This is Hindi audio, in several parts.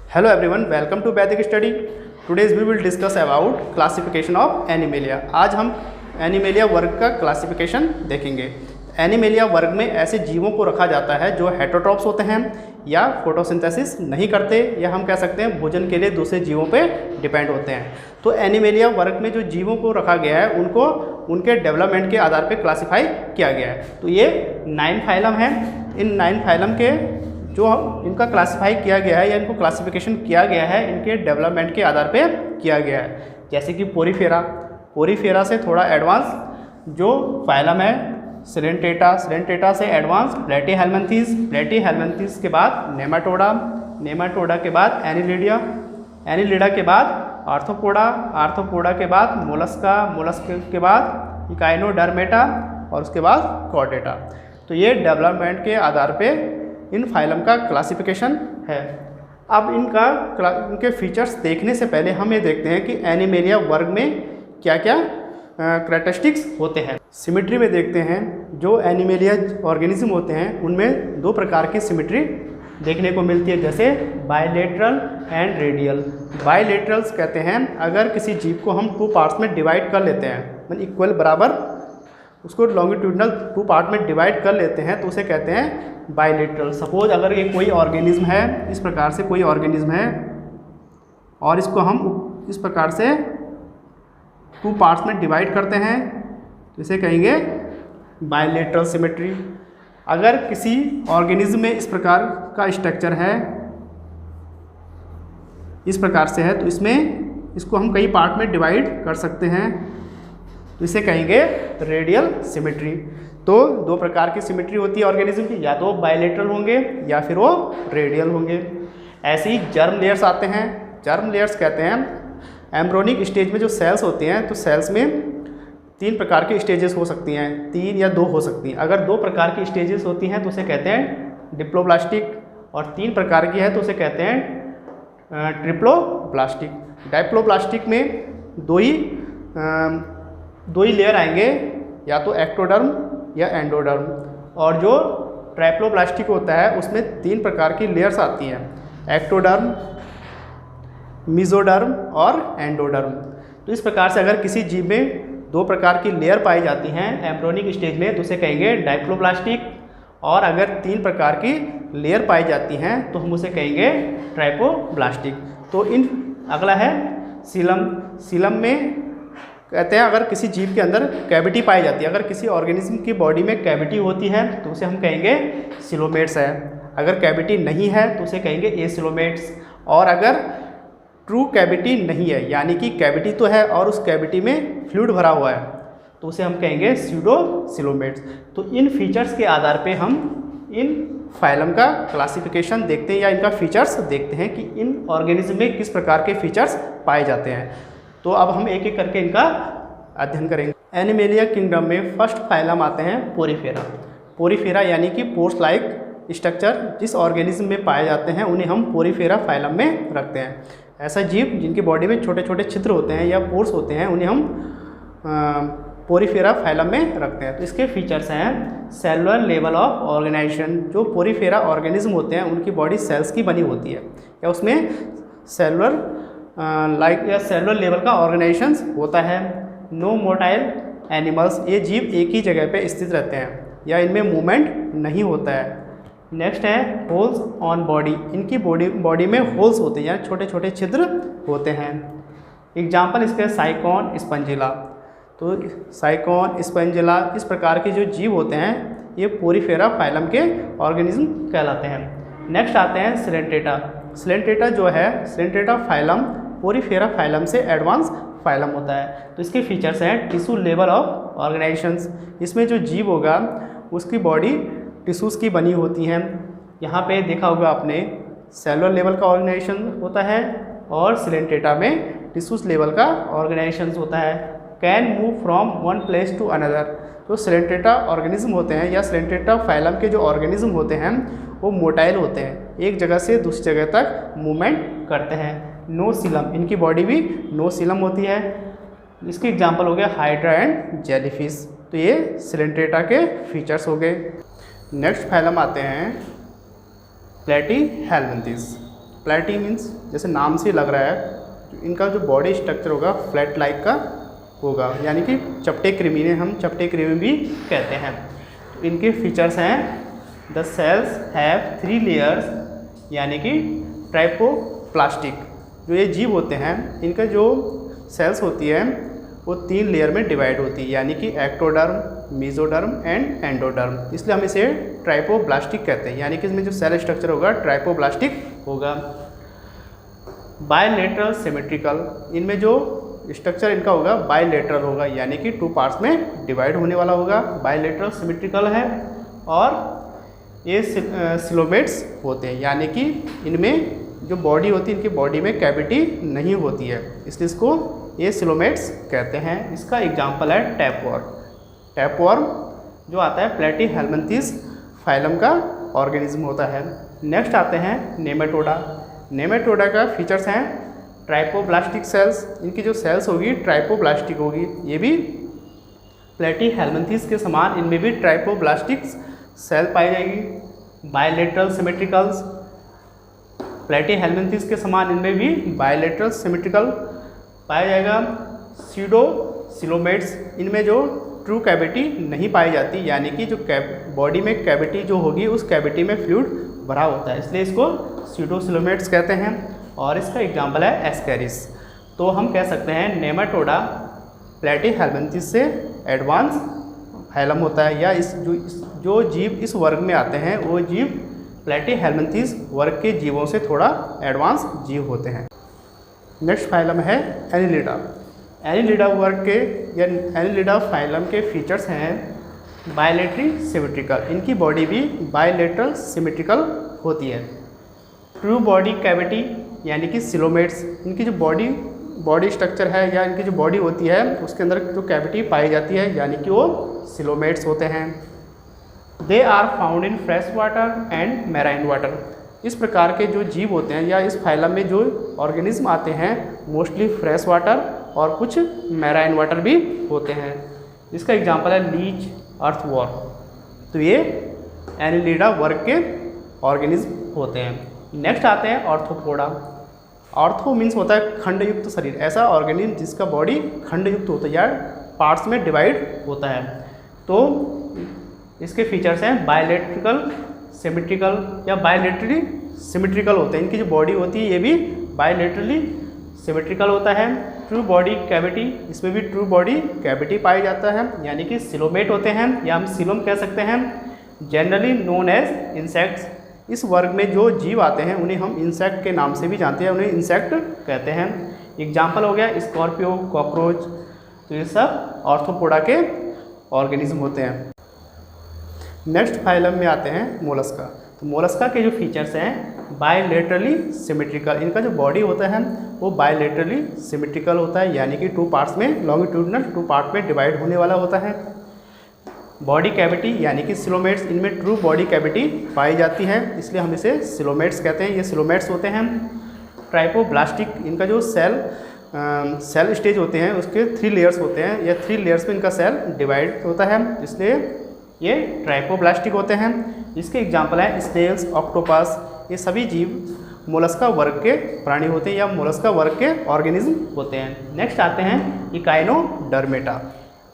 Hello everyone, welcome to Vedic Study. Today's we will discuss about classification of Animalia. आज हम एनिमेलिया वर्ग का क्लासिफिकेशन देखेंगे। एनिमेलिया वर्ग में ऐसे जीवों को रखा जाता है जो हेटरोट्रॉप्स होते हैं या फोटोसिंथेसिस नहीं करते, या हम कह सकते हैं भोजन के लिए दूसरे जीवों पे डिपेंड होते हैं। तो एनिमेलिया वर्ग में जो जीवों को रखा गया है उनको उनके डेवलपमेंट के आधार पर क्लासीफाई किया गया है। तो ये 9 फाइलम हैं। इन 9 फाइलम के जो इनका क्लासिफाई किया गया है या इनको क्लासिफिकेशन किया गया है इनके डेवलपमेंट के आधार पे किया गया है। जैसे कि पोरीफेरा से थोड़ा एडवांस जो फाइलम है सिलेंटेटा से एडवांस प्लेटीहेल्मिन्थेस के बाद नेमाटोडा के बाद एनिलिडा के बाद आर्थ्रोपोडा के बाद मोलस्क के बाद इकाइनोडर्मेटा और उसके बाद कॉर्डेटा। तो ये डेवलपमेंट के आधार पे इन फाइलम का क्लासिफिकेशन है। अब इनके फीचर्स देखने से पहले हम ये देखते हैं कि एनिमेलिया वर्ग में क्या क्या कैरेक्टरिस्टिक्स होते हैं। सिमेट्री में देखते हैं जो एनिमेलिया ऑर्गेनिज्म होते हैं उनमें 2 प्रकार की सिमेट्री देखने को मिलती है, जैसे बायलेटरल एंड रेडियल। बायलेटरल्स कहते हैं अगर किसी जीव को हम 2 पार्ट्स में डिवाइड कर लेते हैं, मतलब इक्वल बराबर उसको लॉन्गिट्यूडनल 2 पार्ट में डिवाइड कर लेते हैं तो उसे कहते हैं बायलेटरल। सपोज अगर ये कोई ऑर्गेनिज्म है, इस प्रकार से कोई ऑर्गेनिज्म है और इसको हम इस प्रकार से 2 पार्ट्स में डिवाइड करते हैं तो इसे कहेंगे बायलेटरल सिमेट्री। अगर किसी ऑर्गेनिज्म में इस प्रकार का स्ट्रक्चर है, इस प्रकार से है, तो इसको हम कई पार्ट में डिवाइड कर सकते हैं तो इसे कहेंगे रेडियल सिमेट्री। तो 2 प्रकार की सिमेट्री होती है ऑर्गेनिज्म की, या तो बायलेटरल होंगे या फिर वो रेडियल होंगे। ऐसे ही जर्म लेयर्स आते हैं। जर्म लेयर्स कहते हैं एम्ब्रोनिक स्टेज में जो सेल्स होते हैं, तो सेल्स में 3 प्रकार की स्टेजेस हो सकती हैं, 3 या 2 हो सकती हैं। अगर 2 प्रकार की स्टेजेस होती हैं तो उसे कहते हैं डिप्लोब्लास्टिक, और 3 प्रकार की है तो उसे कहते हैं ट्रिप्लोब्लास्टिक। डायप्लोब्लास्टिक में दो ही लेयर आएंगे, या तो एक्टोडर्म या एंडोडर्म, और जो ट्राइप्लोब्लास्टिक होता है उसमें 3 प्रकार की लेयर्स आती हैं, एक्टोडर्म, मिजोडर्म और एंडोडर्म। तो इस प्रकार से अगर किसी जीव में 2 प्रकार की लेयर पाई जाती हैं एम्ब्रियोनिक स्टेज में तो उसे कहेंगे डायप्लोब्लास्टिक, और अगर 3 प्रकार की लेयर पाई जाती हैं तो हम उसे कहेंगे ट्राइपोब्लास्टिक। तो अगला है सीलम में कहते हैं अगर किसी जीव के अंदर कैविटी पाई जाती है, अगर किसी ऑर्गेनिज्म की बॉडी में कैविटी होती है तो उसे हम कहेंगे सिलोमेट्स है। अगर कैविटी नहीं है तो उसे कहेंगे एसिलोमेट्स। और अगर ट्रू कैविटी नहीं है, यानी कि कैविटी तो है और उस कैविटी में फ्लूइड भरा हुआ है, तो उसे हम कहेंगे स्यूडोसिलोमेट्स। तो इन फीचर्स के आधार पे हम इन फाइलम का क्लासिफिकेशन देखते हैं या इनका फीचर्स देखते हैं कि इन ऑर्गेनिज्म में किस प्रकार के फीचर्स पाए जाते हैं। तो अब हम एक एक करके इनका अध्ययन करेंगे। एनिमेलिया किंगडम में फर्स्ट फाइलम आते हैं पोरीफेरा यानी कि पोर्स लाइक स्ट्रक्चर जिस ऑर्गेनिज्म में पाए जाते हैं उन्हें हम पोरीफेरा फाइलम में रखते हैं। ऐसा जीव जिनकी बॉडी में छोटे छोटे छिद्र होते हैं या पोर्स होते हैं उन्हें हम पोरीफेरा फाइलम में रखते हैं। तो इसके फीचर्स हैं सेलुलर लेवल ऑफ ऑर्गेनाइजेशन। जो पोरीफेरा ऑर्गेनिज्म होते हैं उनकी बॉडी सेल्स की बनी होती है, या उसमें सेलुलर सेलुलर लेवल का ऑर्गेनाइजेशन होता है। नो मोटाइल एनिमल्स, ये जीव एक ही जगह पे स्थित रहते हैं या इनमें मूवमेंट नहीं होता है। नेक्स्ट है होल्स ऑन बॉडी, इनकी बॉडी में होल्स होते हैं, यानी छोटे छोटे छिद्र होते हैं। एग्जाम्पल इसके साइकॉन स्पंजिला। तो साइकॉन स्पंजिला इस प्रकार के जो जीव होते हैं ये पोरीफेरा फाइलम के ऑर्गेनिज्म कहलाते हैं। नेक्स्ट आते हैं सिलेंटेटा जो है सिलेंटेटा फाइलम पोरीफेरा फाइलम से एडवांस फाइलम होता है। तो इसके फीचर्स हैं टिश्यू लेवल ऑफ ऑर्गेनाइजेशंस। इसमें जो जीव होगा उसकी बॉडी टिश्यूज़ की बनी होती हैं। यहाँ पे देखा होगा आपने सेलुलर लेवल का ऑर्गेनाइजेशन होता है और सिलेंटेटा में टिश्यूज़ लेवल का ऑर्गेनाइजेशन होता है। Can move from one place to another. तो सिलेंटेटा ऑर्गेनिज्म होते हैं या सिलेंटेटा फाइलम के जो ऑर्गेनिज्म होते हैं वो मोटाइल होते हैं, एक जगह से दूसरी जगह तक मूवमेंट करते हैं। नो सीलम, इनकी बॉडी भी नो सीलम होती है। इसके एग्जांपल हो गया हाइड्रा एंड जेलीफिश। तो ये सिलेंटेटा के फीचर्स हो गए। नेक्स्ट फाइलम आते हैं प्लेटीहेल्मिन्थेस। फ्लैटी मीन्स जैसे नाम से लग रहा है, इनका जो बॉडी स्ट्रक्चर होगा फ्लैट लाइक का होगा, यानी कि चपटे कृमि ने हम चपटे कृमि भी कहते हैं। तो इनके फीचर्स हैं द सेल्स हैव 3 लेयर्स, यानी कि ट्राइपोप्लास्टिक। जो ये जीव होते हैं इनका जो सेल्स होती है वो 3 लेयर में डिवाइड होती है, यानी कि एक्टोडर्म, मेसोडर्म एंड एंडोडर्म। इसलिए हम इसे ट्राइपोप्लास्टिक कहते हैं, यानी कि इसमें जो सेल स्ट्रक्चर होगा ट्राइपोप्लास्टिक होगा। बायलेटरल सिमेट्रिकल, इनमें जो स्ट्रक्चर इनका होगा बायलेटरल होगा, यानी कि 2 पार्ट्स में डिवाइड होने वाला होगा। बायलेटरल सिमेट्रिकल है और ये सिलोमेट्स होते हैं, यानी कि इनमें जो बॉडी होती है इनकी बॉडी में कैविटी नहीं होती है, इसलिए इसको ये सिलोमेट्स कहते हैं। इसका एग्जाम्पल है टैपवर्म। टैपवर्म जो आता है प्लेटीहेल्मिन्थेस फाइलम का ऑर्गेनिज्म होता है। नेक्स्ट आते हैं नेमेटोडा। नेमेटोडा का फीचर्स हैं ट्राइपोब्लास्टिक सेल्स, इनकी जो सेल्स होगी ट्राइपोब्लास्टिक होगी। ये भी प्लेटीहेल्मिन्थेस के समान इनमें भी ट्राइपोब्लास्टिक सेल पाई जाएगी। बायलेटरल सिमेट्रिकल्स, प्लेटीहेल्मिन्थेस के समान इनमें भी बायलेटरल सिमेट्रिकल पाया जाएगा। सीडो सिलोमेट्स, इनमें जो ट्रू कैविटी नहीं पाई जाती, यानी कि जो बॉडी में कैविटी जो होगी उस कैविटी में फ्लूइड भरा होता है, इसलिए इसको सीडो सिलोमेट्स कहते हैं। और इसका एग्जाम्पल है एस्केरिस। तो हम कह सकते हैं नेमाटोडा प्लेटीहेल्मिन्थेस से एडवांस फाइलम होता है, या जो जीव इस वर्ग में आते हैं वो जीव प्लेटीहेल्मिन्थेस वर्ग के जीवों से थोड़ा एडवांस जीव होते हैं। नेक्स्ट फाइलम है एनिलिडा। एनिलिडा वर्ग के या एनिलिडा फाइलम के फीचर्स हैं बायलेटरी सिमेट्रिकल, इनकी बॉडी भी बायलेटरल सिमेट्रिकल होती है। ट्रू बॉडी कैविटी यानी कि सिलोमेट्स, इनकी जो बॉडी स्ट्रक्चर है या इनकी जो बॉडी होती है उसके अंदर जो कैविटी पाई जाती है, यानी कि वो सिलोमेट्स होते हैं। They are found in fresh water and marine water. इस प्रकार के जो जीव होते हैं या इस फाइलम में जो ऑर्गेनिज्म आते हैं मोस्टली फ्रेश वाटर और कुछ मैराइन वाटर भी होते हैं। इसका एग्जांपल है लीच, अर्थवॉर्म। तो ये एनिलिडा वर्ग के ऑर्गेनिज्म होते हैं। नेक्स्ट आते हैं ऑर्थोपोडा। ऑर्थो मीन्स होता है खंडयुक्त शरीर, ऐसा ऑर्गेनिज्म जिसका बॉडी खंडयुक्त होता है या पार्ट्स में डिवाइड होता है। तो इसके फीचर्स हैं बायलेट्रिकल सिमेट्रिकल या बायलेटरली सिमेट्रिकल होते हैं। इनकी जो बॉडी होती है ये भी बायलेटरली सिमेट्रिकल होता है। ट्रू बॉडी कैविटी, इसमें भी ट्रू बॉडी कैविटी पाया जाता है, यानी कि सिलोमेट होते हैं या हम सिलोम कह सकते हैं। जनरली नोन एज इंसेक्ट्स, इस वर्ग में जो जीव आते हैं उन्हें हम इंसेक्ट के नाम से भी जानते हैं, उन्हें इंसेक्ट कहते हैं। एग्जाम्पल हो गया स्कॉर्पियो, कॉकरोच। तो ये सब ऑर्थोपोडा के ऑर्गेनिज्म होते हैं। नेक्स्ट फाइलम में आते हैं मोलस्का। तो मोलस्का के जो फीचर्स हैं बायलेटरली सिमेट्रिकल, इनका जो बॉडी होता है वो बायलेटरली सिमेट्रिकल होता है, यानी कि 2 पार्ट्स में लॉन्गिट्यूडनल 2 पार्ट में डिवाइड होने वाला होता है। बॉडी कैविटी यानी कि सिलोमेट्स, इनमें ट्रू बॉडी कैविटी पाई जाती है, इसलिए हम इसे सिलोमेट्स कहते हैं। ये सिलोमेट्स होते हैं। ट्राइपोब्लास्टिक, इनका जो सेल स्टेज होते हैं उसके 3 लेयर्स होते हैं, या 3 लेयर्स में इनका सेल डिवाइड होता है, इसलिए ये ट्राइपोब्लास्टिक होते हैं। इसके एग्जाम्पल हैं स्नेल्स, ऑक्टोपस। ये सभी जीव मोलस्का वर्ग के प्राणी होते हैं या मोलस्का वर्ग के ऑर्गेनिज्म होते हैं। नेक्स्ट आते हैं इकाइनोडर्मेटा।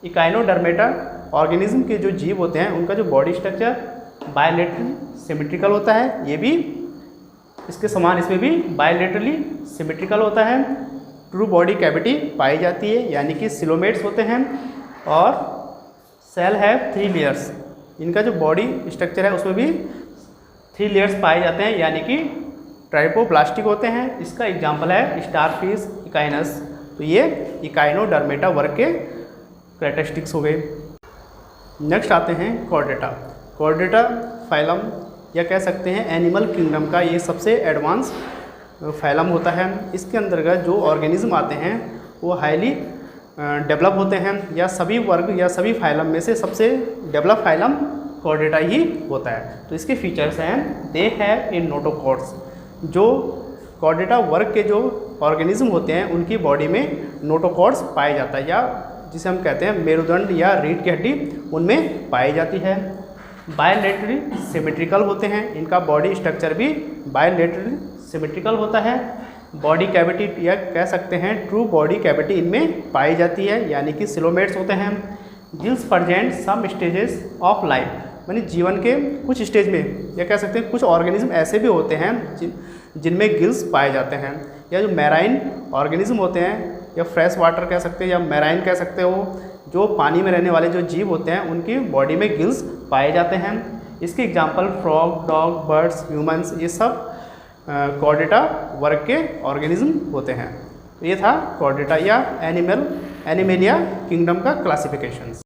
इकाइनोडर्मेटा ऑर्गेनिज्म के जो जीव होते हैं उनका जो बॉडी स्ट्रक्चर बायलेटरली सिमेट्रिकल होता है, ये भी इसके समान इसमें भी बायलेटरली सिमेट्रिकल होता है। ट्रू बॉडी कैविटी पाई जाती है, यानी कि सिलोमेट्स होते हैं। और सेल है 3 लेयर्स, इनका जो बॉडी स्ट्रक्चर है उसमें भी 3 लेयर्स पाए जाते हैं, यानी कि ट्राइपोब्लास्टिक होते हैं। इसका एग्जाम्पल है स्टारफिश, इकाइनस। तो ये इकाइनोडर्मेटा वर्ग के कैरेक्टरिस्टिक्स हो गए। नेक्स्ट आते हैं कॉर्डेटा। कॉर्डेटा फाइलम या कह सकते हैं एनिमल किंगडम का ये सबसे एडवांस फाइलम होता है। इसके अंतर्गत जो ऑर्गेनिज्म आते हैं वो हाईली डेवलप होते हैं, या सभी वर्ग या सभी फाइलम में से सबसे डेवलप फाइलम कॉर्डेटा ही होता है। तो इसके फीचर्स हैं दे हैव इन नोटोकॉर्ड्स। जो कॉर्डेटा वर्ग के जो ऑर्गेनिज्म होते हैं उनकी बॉडी में नोटोकॉर्ड्स पाए जाता है, या जिसे हम कहते हैं मेरुदंड या रीढ़ की हड्डी उनमें पाई जाती है। बायलेटरली सिमेट्रिकल होते हैं, इनका बॉडी स्ट्रक्चर भी बायलेटरली सिमेट्रिकल होता है। बॉडी कैविटी या कह सकते हैं ट्रू बॉडी कैविटी इनमें पाई जाती है, यानी कि सिलोमेट्स होते हैं। Gills present some stages of life, यानी जीवन के कुछ स्टेज में, या कह सकते हैं कुछ ऑर्गेनिज्म ऐसे भी होते हैं जिनमें गिल्स पाए जाते हैं। या जो मैराइन ऑर्गेनिज्म होते हैं, या फ्रेश वाटर कह सकते हैं, या मैराइन कह सकते हो, जो पानी में रहने वाले जो जीव होते हैं उनकी बॉडी में गिल्स पाए जाते हैं। इसके example frog, dog, birds, humans, ये सब कॉर्डेटा वर्ग के ऑर्गेनिज्म होते हैं। तो ये था कॉर्डेटा या एनिमेलिया किंगडम का क्लासिफिकेशंस।